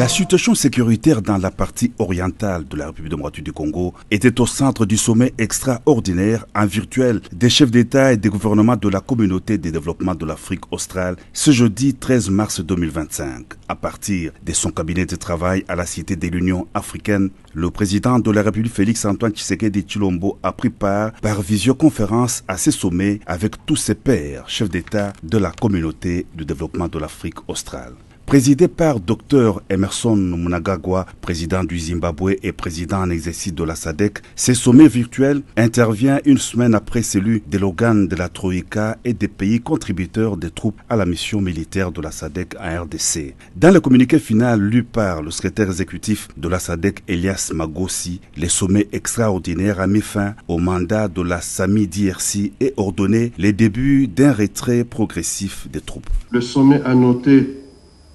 La situation sécuritaire dans la partie orientale de la République démocratique du Congo était au centre du sommet extraordinaire en virtuel des chefs d'État et des gouvernements de la communauté de développement de l'Afrique australe ce jeudi 13 mars 2025. À partir de son cabinet de travail à la Cité de l'Union africaine, le président de la République Félix-Antoine Tshisekedi Tshilombo a pris part par visioconférence à ce sommet avec tous ses pairs, chefs d'État de la communauté de développement de l'Afrique australe. Présidé par Dr Emmerson Mnangagwa, président du Zimbabwe et président en exercice de la SADC, ce sommet virtuel intervient une semaine après celui de l'organe de la Troïka et des pays contributeurs des troupes à la mission militaire de la SADC en RDC. Dans le communiqué final lu par le secrétaire exécutif de la SADC, Elias Magossi, le sommet extraordinaire a mis fin au mandat de la SAMI-DRC et ordonné le début d'un retrait progressif des troupes. Le sommet a noté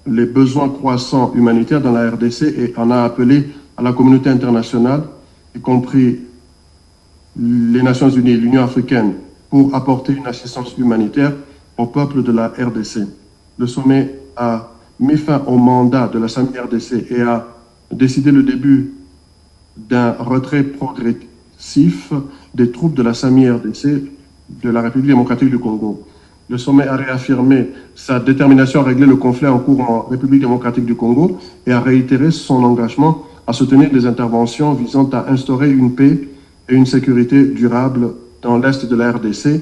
les besoins croissants humanitaires dans la RDC et en a appelé à la communauté internationale, y compris les Nations Unies et l'Union africaine, pour apporter une assistance humanitaire au peuple de la RDC. Le sommet a mis fin au mandat de la SAMI-RDC et a décidé le début d'un retrait progressif des troupes de la SAMI-RDC de la République démocratique du Congo. Le sommet a réaffirmé sa détermination à régler le conflit en cours en République démocratique du Congo et a réitéré son engagement à soutenir des interventions visant à instaurer une paix et une sécurité durable dans l'est de la RDC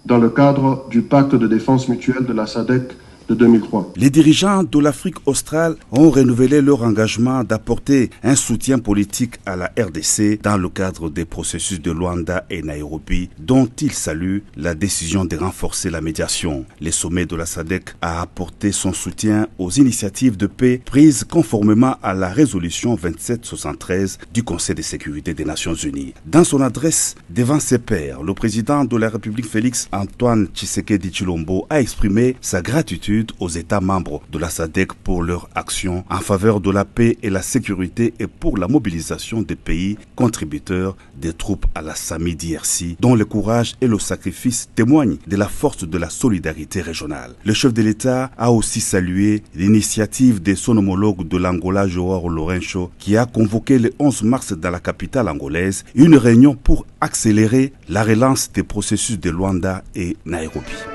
dans le cadre du pacte de défense mutuelle de la SADC de 2003. Les dirigeants de l'Afrique australe ont renouvelé leur engagement d'apporter un soutien politique à la RDC dans le cadre des processus de Luanda et Nairobi, dont ils saluent la décision de renforcer la médiation. Le sommet de la SADC a apporté son soutien aux initiatives de paix prises conformément à la résolution 2773 du Conseil de sécurité des Nations Unies. Dans son adresse devant ses pairs, le président de la République Félix-Antoine Tshisekedi Tshilombo a exprimé sa gratitude aux États membres de la SADC pour leur action en faveur de la paix et la sécurité et pour la mobilisation des pays contributeurs des troupes à la SAMI-DRC, dont le courage et le sacrifice témoignent de la force de la solidarité régionale. Le chef de l'État a aussi salué l'initiative de son homologue de l'Angola, Joao Lourenço, qui a convoqué le 11 mars dans la capitale angolaise une réunion pour accélérer la relance des processus de Luanda et Nairobi.